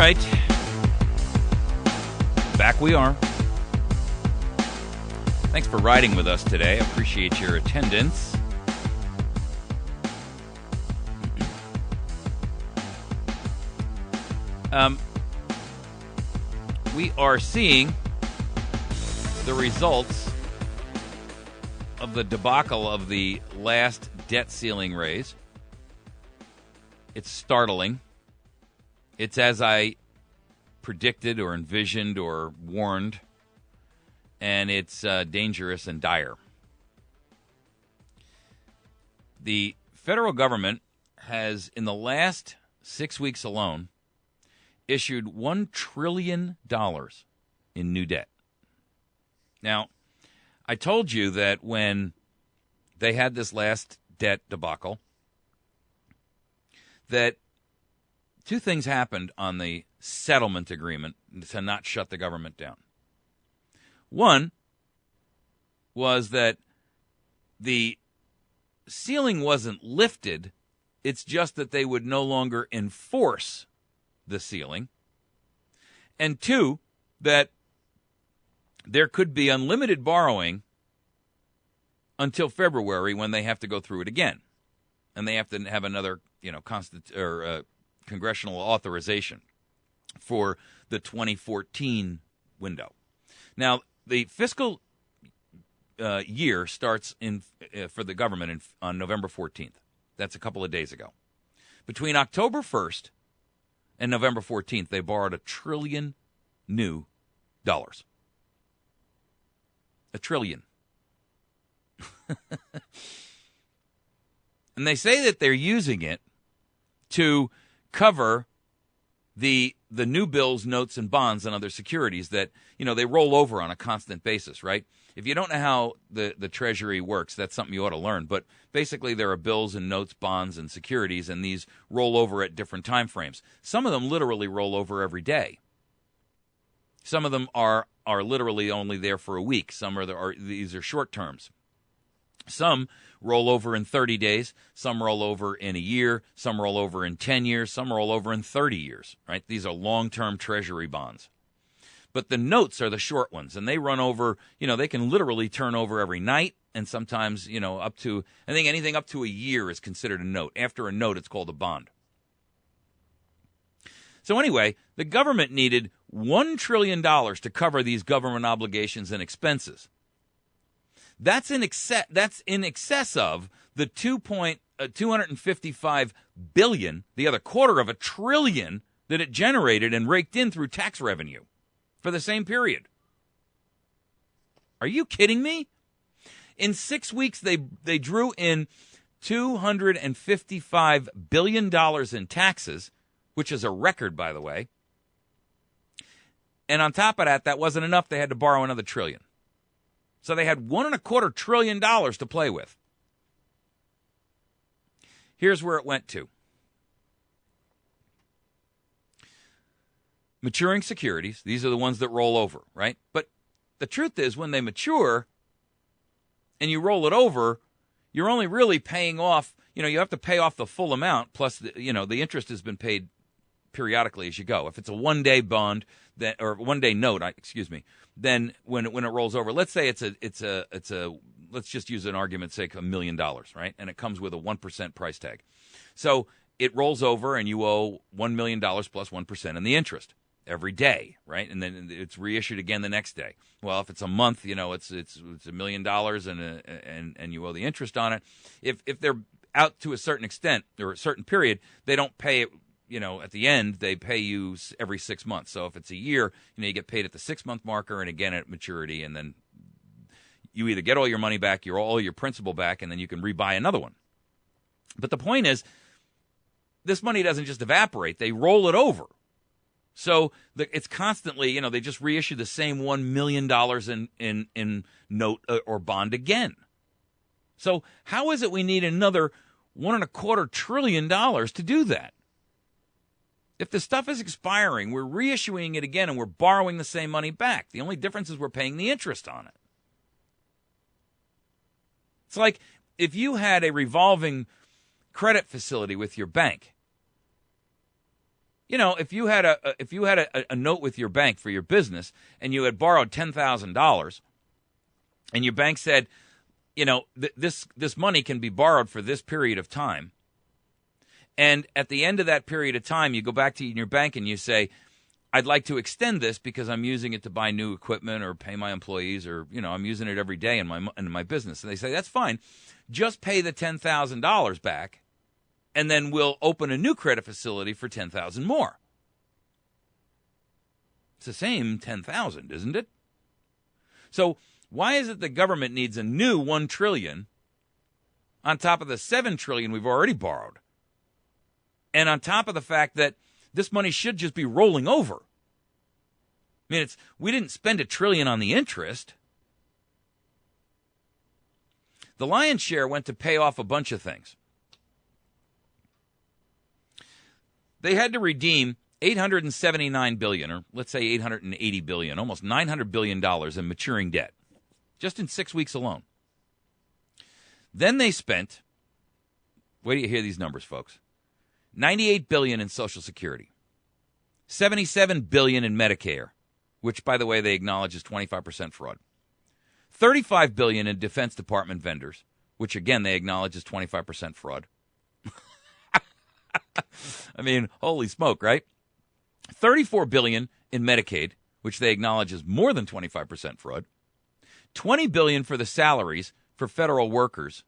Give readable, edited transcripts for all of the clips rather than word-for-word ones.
right. Back we are. Thanks for riding with us today. I appreciate your attendance. We are seeing the results of the debacle of the last debt ceiling raise. It's startling. It's as I predicted or envisioned or warned, and it's dangerous and dire. The federal government has, in the last 6 weeks alone, issued $1 trillion in new debt. Now, I told you that when they had this last debt debacle, that two things happened on the settlement agreement to not shut the government down. One was that the ceiling wasn't lifted. It's just that they would no longer enforce the ceiling. And two, that there could be unlimited borrowing until February when they have to go through it again. And they have to have another, congressional authorization for the 2014 window. Now, the fiscal year starts for the government on November 14th. That's a couple of days ago. Between October 1st and November 14th, they borrowed $1 trillion new dollars. $1 trillion. And they say that they're using it to cover the new bills, notes, and bonds and other securities that, they roll over on a constant basis, right? If you don't know how the Treasury works, that's something you ought to learn. But basically, there are bills and notes, bonds, and securities, and these roll over at different time frames. Some of them literally roll over every day. Some of them are literally only there for a week. Some these are short terms. Some roll over in 30 days, some roll over in a year, some roll over in 10 years, some roll over in 30 years, right? These are long-term Treasury bonds. But the notes are the short ones, and they run over, they can literally turn over every night, and sometimes, up to, I think anything up to a year is considered a note. After a note, it's called a bond. So anyway, the government needed $1 trillion to cover these government obligations and expenses. That's in excess of the $255 billion, the other $250 billion that it generated and raked in through tax revenue for the same period. Are you kidding me? In 6 weeks, they drew in $255 billion in taxes, which is a record, by the way. And on top of that wasn't enough. They had to borrow another $1 trillion. So they had $1.25 trillion to play with. Here's where it went to. Maturing securities, these are the ones that roll over, right? But the truth is, when they mature and you roll it over, you're only really paying off, you have to pay off the full amount, plus, the interest has been paid periodically as you go. If it's a one-day bond, or one-day note, then when it rolls over, let's say it's a let's just use an argument's sake, $1 million, right? And it comes with a 1% price tag. So it rolls over and you owe $1 million plus 1% in the interest every day, right? And then it's reissued again the next day. Well, if it's a month, it's $1 million and you owe the interest on it. If they're out to a certain extent or a certain period, they don't pay it. At the end, they pay you every 6 months. So if it's a year, you get paid at the 6-month marker and again at maturity. And then you either get all your money back, all your principal back, and then you can rebuy another one. But the point is, this money doesn't just evaporate. They roll it over. So it's constantly, they just reissue the same $1 million in note or bond again. So how is it we need another $1.25 trillion to do that? If the stuff is expiring, we're reissuing it again and we're borrowing the same money back. The only difference is we're paying the interest on it. It's like if you had a revolving credit facility with your bank You know, if you had a note with your bank for your business and you had borrowed $10,000 and your bank said, you know, this money can be borrowed for this period of time. And at the end of that period of time, you go back to your bank and you say, I'd like to extend this because I'm using it to buy new equipment or pay my employees, or, you know, I'm using it every day in my business. And they say, that's fine. Just pay the $10,000 back, and then we'll open a new credit facility for $10,000 more. It's the same $10,000, isn't it? So why is it the government needs a new $1 trillion on top of the $7 trillion we've already borrowed? And on top of the fact that this money should just be rolling over. I mean, we didn't spend $1 trillion on the interest. The lion's share went to pay off a bunch of things. They had to redeem $879 billion, or let's say $880 billion, almost $900 billion in maturing debt, just in 6 weeks alone. Then they spent, wait till you hear these numbers, folks, $98 billion in Social Security, $77 billion in Medicare, which, by the way, they acknowledge is 25% fraud, $35 billion in Defense Department vendors, which, again, they acknowledge is 25% fraud. I mean, holy smoke, right? $34 billion in Medicaid, which they acknowledge is more than 25% fraud, $20 billion for the salaries for federal workers.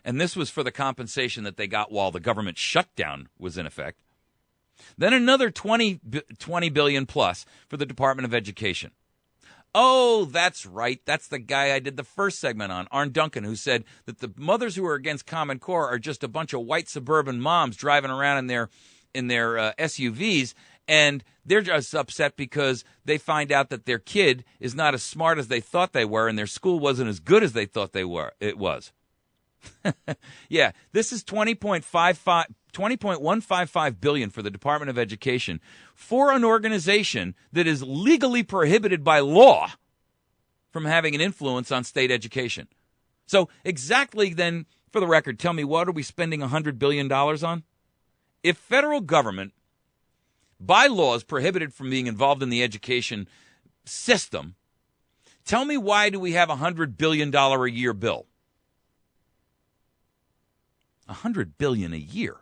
And this was for the compensation that they got while the government shutdown was in effect. Then another $20 billion plus for the Department of Education. Oh, that's right. That's the guy I did the first segment on, Arne Duncan, who said that the mothers who are against Common Core are just a bunch of white suburban moms driving around in their SUVs, and they're just upset because they find out that their kid is not as smart as they thought they were, and their school wasn't as good as they thought it was. Yeah, this is $20.155 billion for the Department of Education for an organization that is legally prohibited by law from having an influence on state education. So exactly then, for the record, tell me, what are we spending $100 billion on? If federal government, by law, is prohibited from being involved in the education system, tell me, why do we have a $100 billion a year bill? $100 billion a year.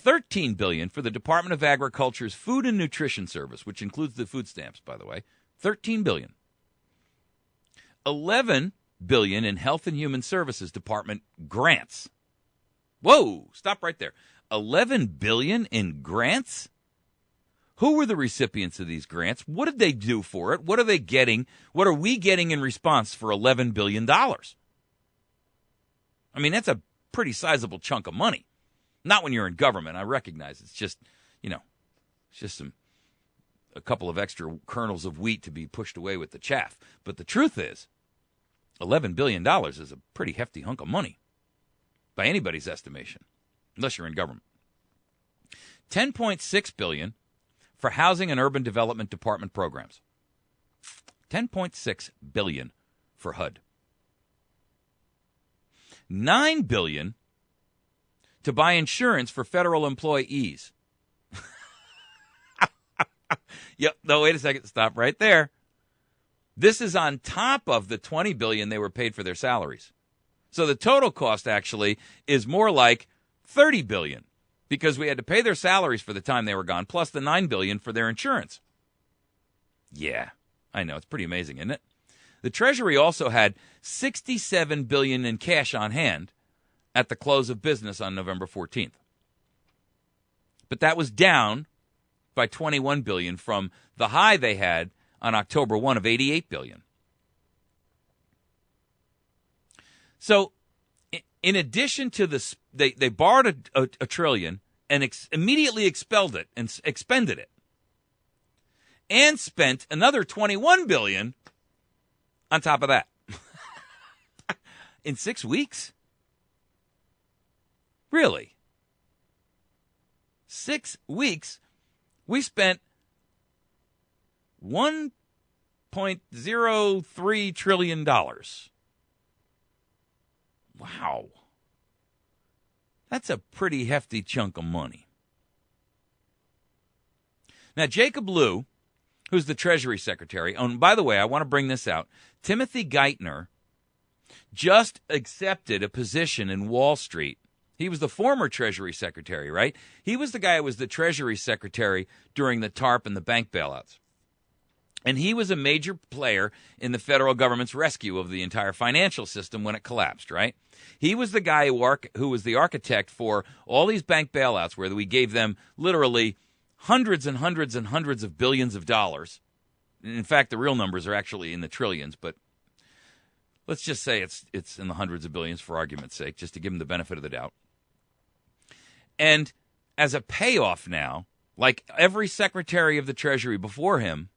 $13 billion for the Department of Agriculture's Food and Nutrition Service, which includes the food stamps, by the way. $13 billion. $11 billion in Health and Human Services Department grants. Whoa, stop right there. $11 billion in grants? Who were the recipients of these grants? What did they do for it? What are they getting? What are we getting in response for $11 billion? I mean, that's a pretty sizable chunk of money. Not when you're in government. I recognize it's just, you know, it's just a couple of extra kernels of wheat to be pushed away with the chaff. But the truth is, $11 billion is a pretty hefty hunk of money by anybody's estimation, unless you're in government. $10.6 billion for Housing and Urban Development Department programs. $10.6 billion for HUD. $9 billion to buy insurance for federal employees. Yep. No, wait a second. Stop right there. This is on top of the $20 billion they were paid for their salaries. So the total cost actually is more like $30 billion. Because we had to pay their salaries for the time they were gone, plus the $9 billion for their insurance. Yeah, I know. It's pretty amazing, isn't it? The Treasury also had $67 billion in cash on hand at the close of business on November 14th. But that was down by $21 billion from the high they had on October 1 of $88 billion. So, in addition to this, they borrowed a trillion and immediately expelled it and expended it, and spent another $21 billion on top of that in 6 weeks. Really? 6 weeks, we spent $1.03 trillion. Wow. That's a pretty hefty chunk of money. Now, Jacob Lew, who's the Treasury Secretary, and by the way, I want to bring this out. Timothy Geithner just accepted a position in Wall Street. He was the former Treasury Secretary, right? He was the guy who was the Treasury Secretary during the TARP and the bank bailouts. And he was a major player in the federal government's rescue of the entire financial system when it collapsed, right? He was the guy who was the architect for all these bank bailouts where we gave them literally hundreds and hundreds and hundreds of billions of dollars. In fact, the real numbers are actually in the trillions, but let's just say it's in the hundreds of billions for argument's sake, just to give them the benefit of the doubt. And as a payoff now, like every Secretary of the Treasury before him,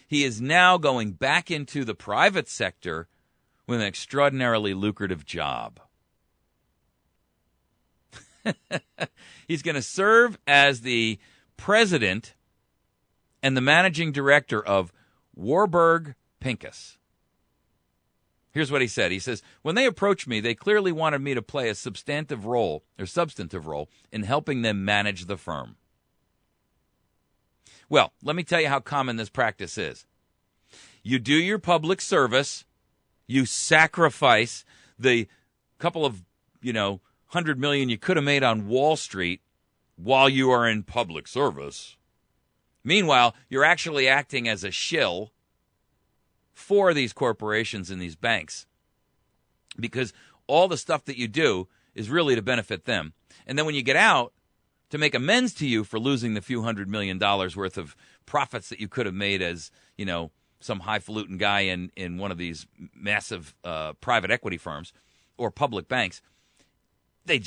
he is now going back into the private sector with an extraordinarily lucrative job. He's going to serve as the president and the managing director of Warburg Pincus. Here's what he said. He says, when they approached me, they clearly wanted me to play a substantive role in helping them manage the firm. Well, let me tell you how common this practice is. You do your public service, you sacrifice the couple of, $100 million you could have made on Wall Street while you are in public service. Meanwhile, you're actually acting as a shill for these corporations and these banks because all the stuff that you do is really to benefit them. And then when you get out, to make amends to you for losing the few $100 million worth of profits that you could have made as, some highfalutin guy in one of these massive private equity firms or public banks, they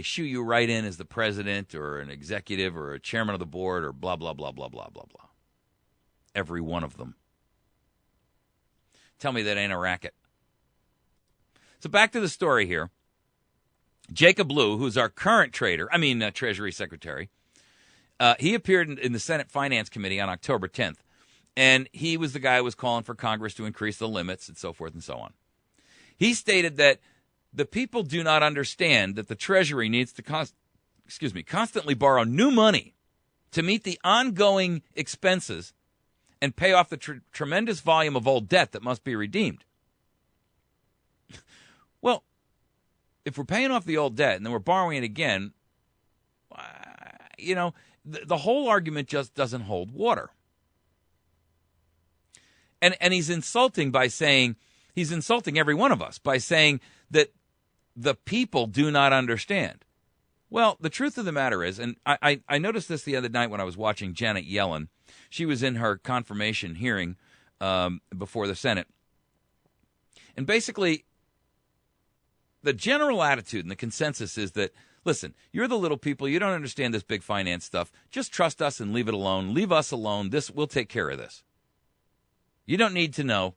shoe you right in as the president or an executive or a chairman of the board or blah, blah, blah, blah, blah, blah, blah. Every one of them. Tell me that ain't a racket. So back to the story here. Jacob Lew, who's our current Treasury Secretary, he appeared in the Senate Finance Committee on October 10th, and he was the guy who was calling for Congress to increase the limits and so forth and so on. He stated that the people do not understand that the Treasury needs to constantly borrow new money to meet the ongoing expenses and pay off the tremendous volume of old debt that must be redeemed. Well, if we're paying off the old debt and then we're borrowing it again, the whole argument just doesn't hold water. And he's insulting every one of us by saying that the people do not understand. Well, the truth of the matter is, and I noticed this the other night when I was watching Janet Yellen. She was in her confirmation hearing before the Senate. And basically, the general attitude and the consensus is that, listen, you're the little people. You don't understand this big finance stuff. Just trust us and leave it alone. Leave us alone. We'll take care of this. You don't need to know.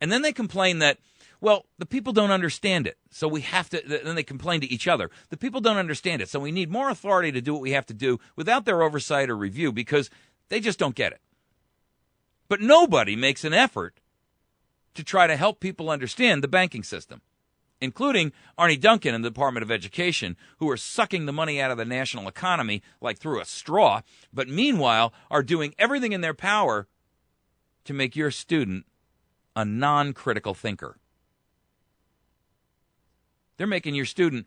And then they complain that, well, the people don't understand it. So we have to, then they complain to each other. The people don't understand it. So we need more authority to do what we have to do without their oversight or review because they just don't get it. But nobody makes an effort to try to help people understand the banking system, including Arnie Duncan in the Department of Education, who are sucking the money out of the national economy like through a straw, but meanwhile are doing everything in their power to make your student a non-critical thinker. They're making your student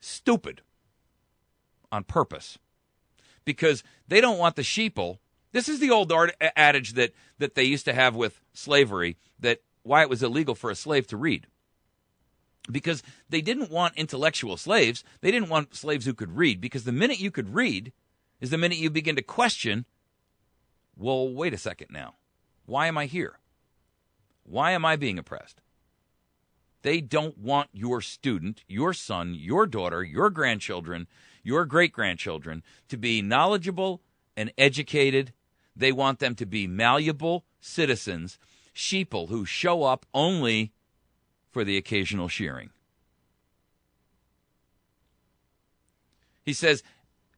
stupid on purpose because they don't want the sheeple. This is the old adage that they used to have with slavery, that why it was illegal for a slave to read. Because they didn't want intellectual slaves. They didn't want slaves who could read, because the minute you could read is the minute you begin to question, well, wait a second now. Why am I here? Why am I being oppressed? They don't want your student, your son, your daughter, your grandchildren, your great-grandchildren to be knowledgeable and educated. They want them to be malleable citizens, sheeple who show up only for the occasional shearing. He says,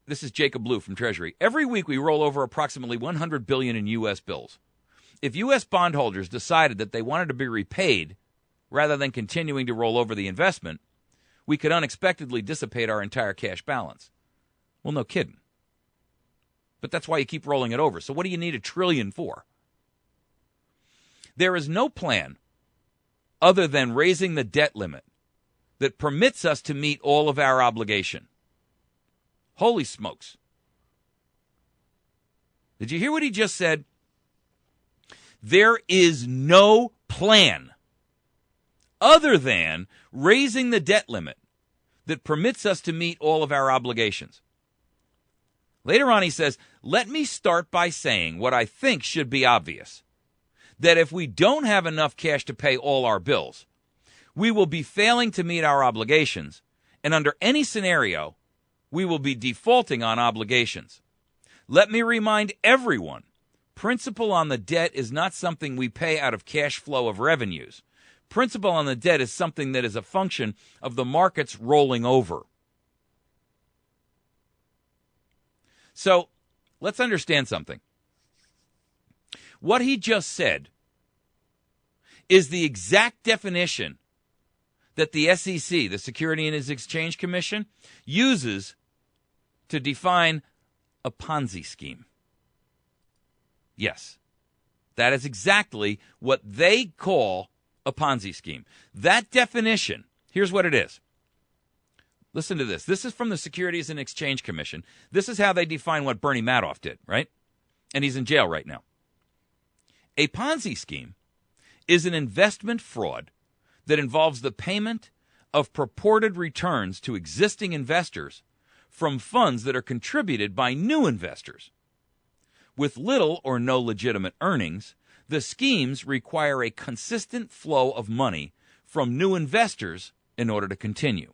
this is Jacob Lew from Treasury, every week we roll over approximately $100 billion in U.S. bills. If U.S. bondholders decided that they wanted to be repaid rather than continuing to roll over the investment, we could unexpectedly dissipate our entire cash balance. Well, no kidding. But that's why you keep rolling it over. So what do you need $1 trillion for? There is no plan other than raising the debt limit that permits us to meet all of our obligation. Holy smokes. Did you hear what he just said? There is no plan other than raising the debt limit that permits us to meet all of our obligations. Later on, he says, let me start by saying what I think should be obvious, that if we don't have enough cash to pay all our bills, we will be failing to meet our obligations, and under any scenario, we will be defaulting on obligations. Let me remind everyone, principal on the debt is not something we pay out of cash flow of revenues. Principal on the debt is something that is a function of the markets rolling over. So, let's understand something. What he just said is the exact definition that the SEC, the Security and Exchange Commission, uses to define a Ponzi scheme. Yes, that is exactly what they call a Ponzi scheme. That definition, here's what it is. Listen to this. This is from the Securities and Exchange Commission. This is how they define what Bernie Madoff did, right? And he's in jail right now. A Ponzi scheme is an investment fraud that involves the payment of purported returns to existing investors from funds that are contributed by new investors. With little or no legitimate earnings, the schemes require a consistent flow of money from new investors in order to continue.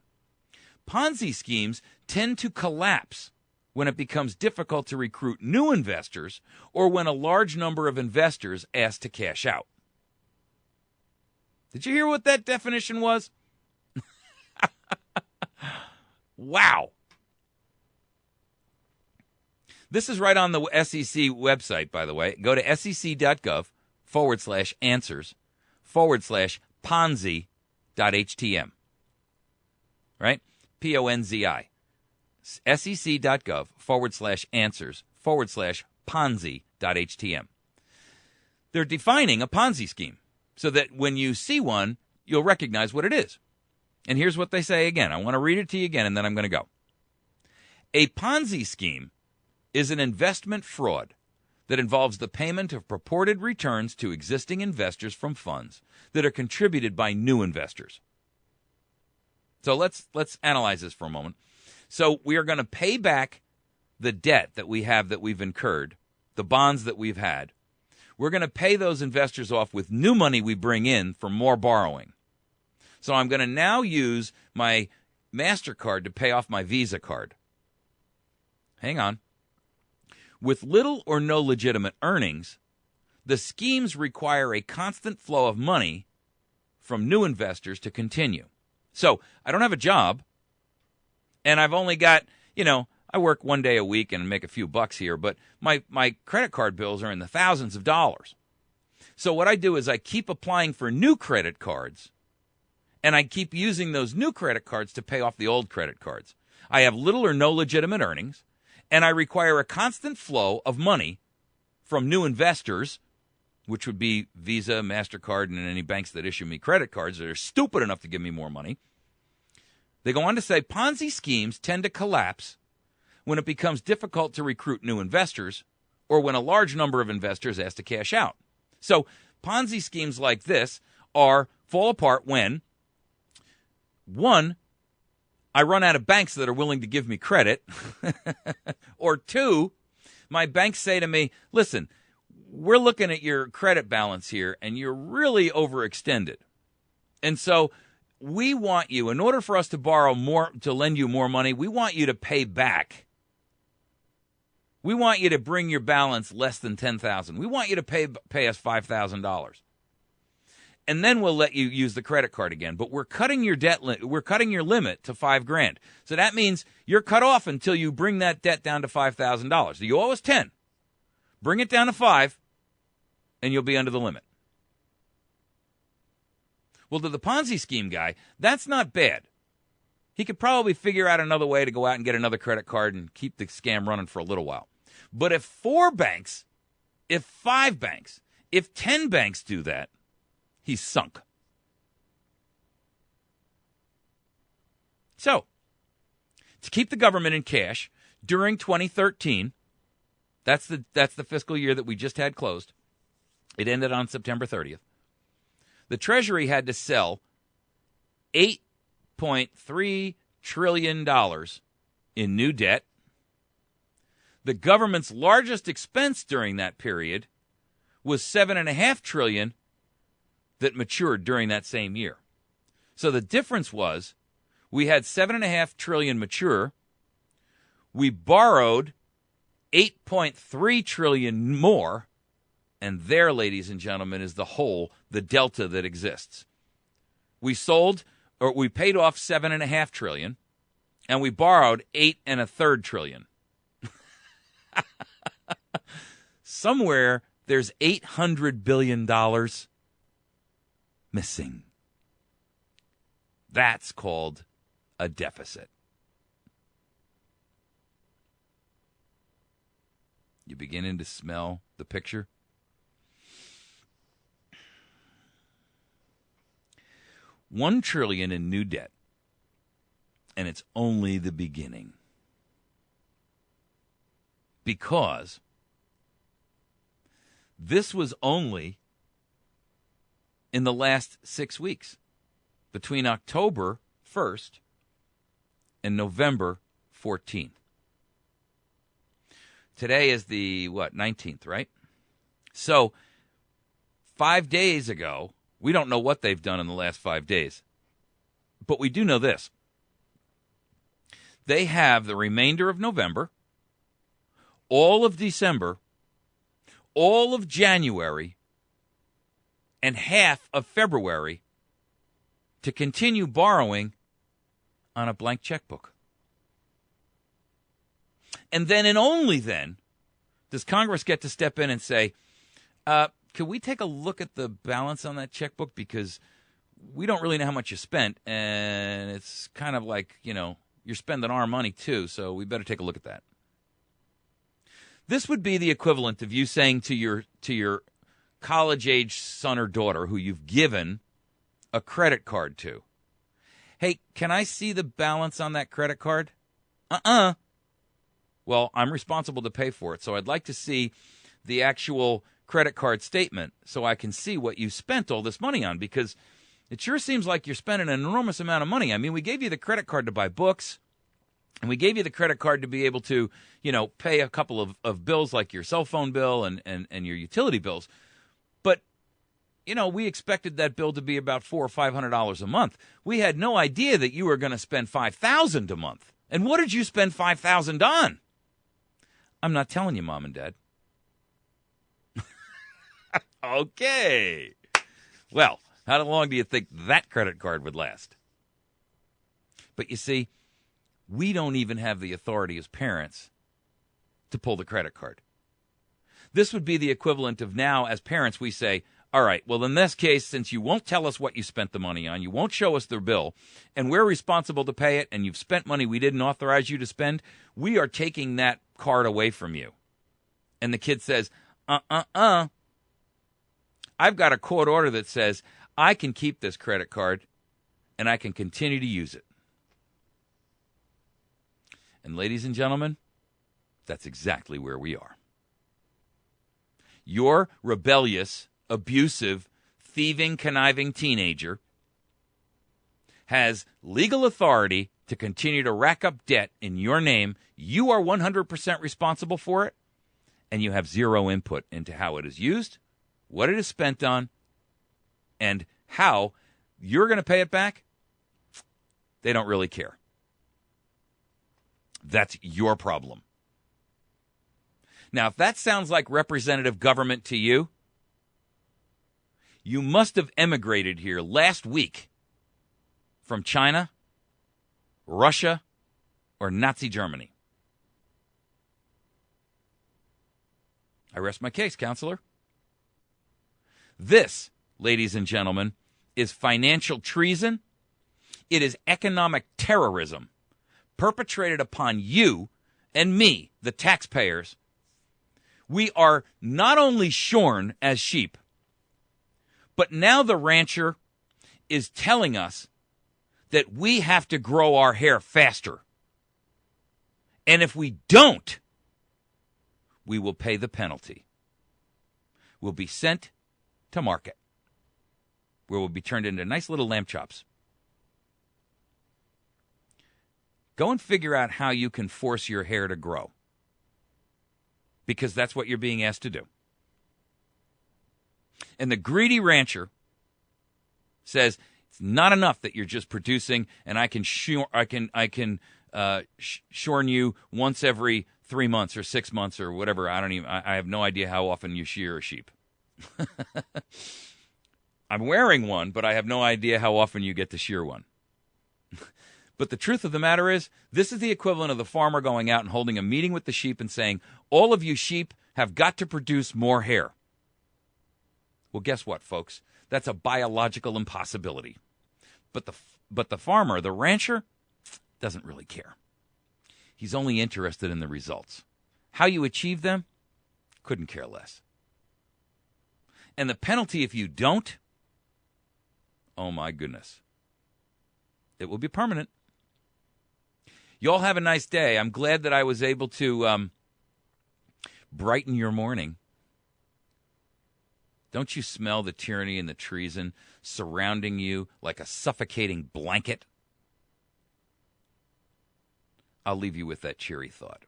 Ponzi schemes tend to collapse when it becomes difficult to recruit new investors or when a large number of investors ask to cash out. Did you hear what that definition was? Wow. This is right on the SEC website, by the way. Go to sec.gov/answers/Ponzi.htm. Right? Ponzi. sec.gov/answers/Ponzi.htm. They're defining a Ponzi scheme so that when you see one, you'll recognize what it is. And here's what they say again. I want to read it to you again, and then I'm going to go. A Ponzi scheme is an investment fraud that involves the payment of purported returns to existing investors from funds that are contributed by new investors. So let's analyze this for a moment. So we are going to pay back the debt that we have that we've incurred, the bonds that we've had. We're going to pay those investors off with new money we bring in from more borrowing. So I'm going to now use my MasterCard to pay off my Visa card. Hang on. With little or no legitimate earnings, the schemes require a constant flow of money from new investors to continue. So I don't have a job, and I've only got, I work one day a week and make a few bucks here, but my credit card bills are in the thousands of dollars. So what I do is I keep applying for new credit cards, and I keep using those new credit cards to pay off the old credit cards. I have little or no legitimate earnings, and I require a constant flow of money from new investors, which would be Visa, MasterCard, and any banks that issue me credit cards that are stupid enough to give me more money. They go on to say Ponzi schemes tend to collapse when it becomes difficult to recruit new investors or when a large number of investors ask to cash out. So Ponzi schemes like this fall apart when, one, I run out of banks that are willing to give me credit, or two, my banks say to me, listen, we're looking at your credit balance here, and you're really overextended. And so we want you, in order for us to borrow more, to lend you more money, we want you to pay back. We want you to bring your balance less than $10,000. We want you to pay us $5,000. And then we'll let you use the credit card again. But we're cutting your we're cutting your limit to $5,000. So that means you're cut off until you bring that debt down to $5,000. So you owe us 10. Bring it down to 5, and you'll be under the limit. Well, to the Ponzi scheme guy, that's not bad. he could probably figure out another way to go out and get another credit card and keep the scam running for a little while. But if 4 banks, if 5 banks, if 10 banks do that, he's sunk. So, to keep the government in cash during 2013, that's the fiscal year that we just had closed. It ended on September 30th. The Treasury had to sell $8.3 trillion in new debt. The government's largest expense during that period was $7.5 trillion that matured during that same year. So the difference was we had $7.5 trillion mature. We borrowed $8.3 trillion more. And there, ladies and gentlemen, is the hole, the delta that exists. We paid off $7.5 trillion, and we borrowed $8.33 trillion. Somewhere there's $800 billion missing. That's called a deficit. You beginning to smell the picture? $1 trillion in new debt, and it's only the beginning. Because this was only in the last 6 weeks, between October 1st and November 14th. Today is the, 19th, right? So 5 days ago, we don't know what they've done in the last 5 days. But we do know this. They have the remainder of November, all of December, all of January, and half of February to continue borrowing on a blank checkbook. And then and only then does Congress get to step in and say, can we take a look at the balance on that checkbook? Because we don't really know how much you spent, and it's kind of like, you're spending our money too, so we better take a look at that. This would be the equivalent of you saying to your college-age son or daughter who you've given a credit card to, hey, can I see the balance on that credit card? Well, I'm responsible to pay for it, so I'd like to see the actual credit card statement so I can see what you spent all this money on, because it sure seems like you're spending an enormous amount of money. I mean, we gave you the credit card to buy books, and we gave you the credit card to be able to, pay a couple of bills like your cell phone bill and your utility bills. But, we expected that bill to be about $400 or $500 a month. We had no idea that you were going to spend $5,000 a month. And what did you spend $5,000 on? I'm not telling you, Mom and Dad. Okay. Well, how long do you think that credit card would last? But you see, we don't even have the authority as parents to pull the credit card. This would be the equivalent of now, as parents, we say, all right, well, in this case, since you won't tell us what you spent the money on, you won't show us the bill, and we're responsible to pay it, and you've spent money we didn't authorize you to spend, we are taking that card away from you. And the kid says, I've got a court order that says I can keep this credit card and I can continue to use it. And ladies and gentlemen, that's exactly where we are. Your rebellious, abusive, thieving, conniving teenager has legal authority to continue to rack up debt in your name. You are 100% responsible for it, and you have zero input into how it is used, what it is spent on, and how you're going to pay it back. They don't really care. That's your problem. Now, if that sounds like representative government to you, you must have emigrated here last week from China, Russia, or Nazi Germany. I rest my case, counselor. This, ladies and gentlemen, is financial treason, It is economic terrorism perpetrated upon you and me, the taxpayers. We are not only shorn as sheep, but now the rancher is telling us that we have to grow our hair faster. And if we don't, we will pay the penalty. We'll be sent to market, where we'll be turned into nice little lamb chops. Go and figure out how you can force your hair to grow, because that's what you're being asked to do. And the greedy rancher says it's not enough that you're just producing, and I can shorn you once every 3 months or 6 months or whatever. I have no idea how often you shear a sheep. I'm wearing one, but I have no idea how often you get to shear one. But the truth of the matter is, this is the equivalent of the farmer going out and holding a meeting with the sheep and saying, all of you sheep have got to produce more hair. Well, guess what, folks? That's a biological impossibility. But the farmer, the rancher, doesn't really care. He's only interested in the results. How you achieve them, couldn't care less. And the penalty if you don't, oh my goodness, it will be permanent. You all have a nice day. I'm glad that I was able to brighten your morning. Don't you smell the tyranny and the treason surrounding you like a suffocating blanket? I'll leave you with that cheery thought.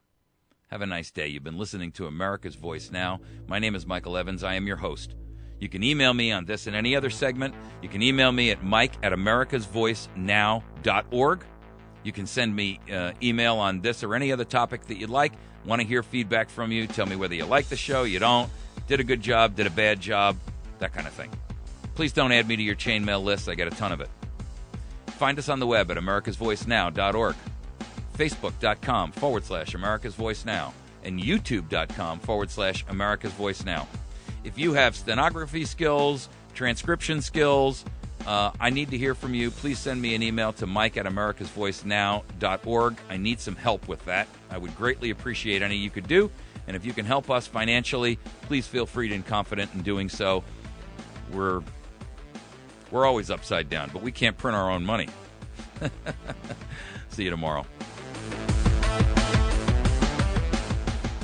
Have a nice day. You've been listening to America's Voice Now. My name is Michael Evans. I am your host. You can email me on this and any other segment. You can email me at mike@americasvoicenow.org. You can send me email on this or any other topic that you'd like. Want to hear feedback from you. Tell me whether you like the show, you don't, did a good job, did a bad job, that kind of thing. Please don't add me to your chainmail list. I get a ton of it. Find us on the web at americasvoicenow.org, facebook.com/America's Voice Now, and youtube.com/America's Voice Now. If you have stenography skills, transcription skills, I need to hear from you. Please send me an email to mike@americasvoicenow.org. I need some help with that. I would greatly appreciate any you could do. And if you can help us financially, please feel free and confident in doing so. We're always upside down, but we can't print our own money. See you tomorrow.